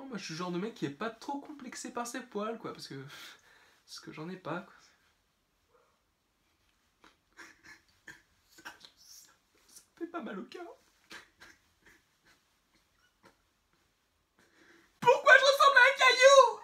moi je suis le genre de mec qui est pas trop complexé par ses poils, quoi, parce que j'en ai pas, quoi. Ça fait pas mal au cœur. Pourquoi je ressemble à un caillou?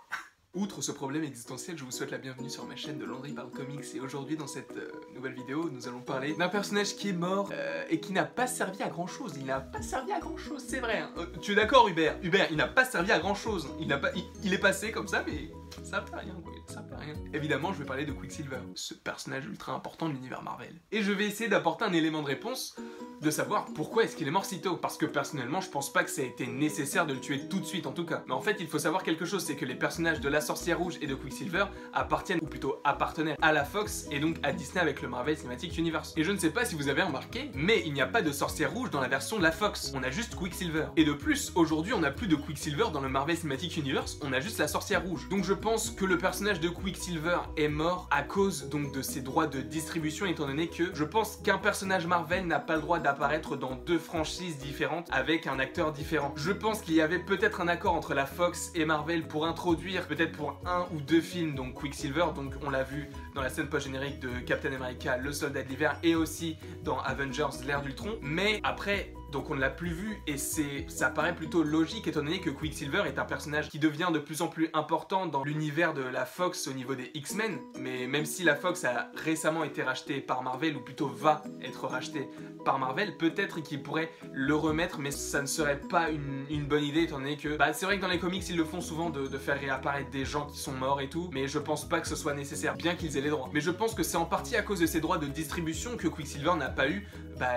Outre ce problème existentiel, je vous souhaite la bienvenue sur ma chaîne de Landry Parle Comics, et aujourd'hui dans cette nouvelle vidéo, nous allons parler d'un personnage qui est mort et qui n'a pas servi à grand chose. Il n'a pas servi à grand chose, c'est vrai. Hein. Tu es d'accord, Hubert? Hubert, il n'a pas servi à grand chose. Il est passé comme ça, mais ça fait rien, quoi. Ça fait rien. Évidemment, je vais parler de Quicksilver, ce personnage ultra important de l'univers Marvel. Et je vais essayer d'apporter un élément de réponse, de savoir pourquoi est-ce qu'il est mort si tôt. Parce que personnellement, je pense pas que ça a été nécessaire de le tuer tout de suite en tout cas. Mais en fait, il faut savoir quelque chose, c'est que les personnages de la Sorcière Rouge et de Quicksilver appartiennent, ou plutôt appartenaient à la Fox et donc à Disney avec le Marvel Cinematic Universe. Et je ne sais pas si vous avez remarqué, mais il n'y a pas de Sorcière Rouge dans la version de la Fox. On a juste Quicksilver. Et de plus, aujourd'hui, on n'a plus de Quicksilver dans le Marvel Cinematic Universe, on a juste la Sorcière Rouge. Donc je pense que le personnage de Quicksilver est mort à cause donc de ses droits de distribution, étant donné que je pense qu'un personnage Marvel n'a pas le droit d'apparaître dans deux franchises différentes avec un acteur différent. Je pense qu'il y avait peut-être un accord entre la Fox et Marvel pour introduire, peut-être pour un ou deux films, donc Quicksilver, donc on l'a vu dans la scène post-générique de Captain America, le Soldat de l'Hiver, et aussi dans Avengers, l'ère d'Ultron, mais après... Donc on ne l'a plus vu et ça paraît plutôt logique étant donné que Quicksilver est un personnage qui devient de plus en plus important dans l'univers de la Fox au niveau des X-Men. Mais même si la Fox a récemment été rachetée par Marvel, ou plutôt va être rachetée par Marvel, peut-être qu'il pourrait le remettre, mais ça ne serait pas une bonne idée étant donné que... c'est vrai que dans les comics ils le font souvent de faire réapparaître des gens qui sont morts et tout, mais je pense pas que ce soit nécessaire, bien qu'ils aient les droits. Mais je pense que c'est en partie à cause de ces droits de distribution que Quicksilver n'a pas eu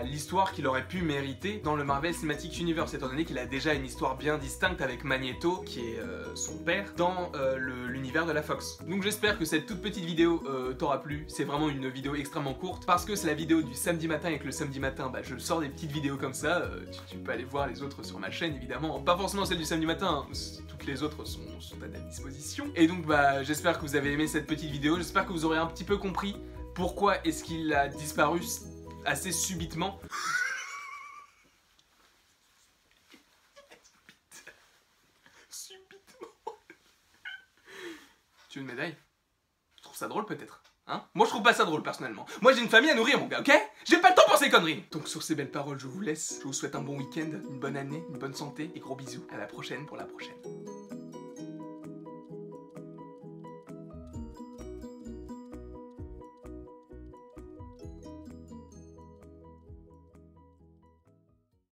l'histoire qu'il aurait pu mériter dans le Marvel Cinematic Universe, étant donné qu'il a déjà une histoire bien distincte avec Magneto, qui est son père, dans l'univers de la Fox. Donc j'espère que cette toute petite vidéo t'aura plu. C'est vraiment une vidéo extrêmement courte, parce que c'est la vidéo du samedi matin, et que le samedi matin, je sors des petites vidéos comme ça. Tu peux aller voir les autres sur ma chaîne, évidemment. Pas forcément celle du samedi matin, hein. Toutes les autres sont à ta disposition. Et donc j'espère que vous avez aimé cette petite vidéo, j'espère que vous aurez un petit peu compris pourquoi est-ce qu'il a disparu assez subitement. Tu veux une médaille? Je trouve ça drôle peut-être, hein? Moi je trouve pas ça drôle personnellement. Moi j'ai une famille à nourrir mon gars, ok? J'ai pas le temps pour ces conneries! Donc sur ces belles paroles je vous laisse, je vous souhaite un bon week-end, une bonne année, une bonne santé et gros bisous. À la prochaine pour la prochaine.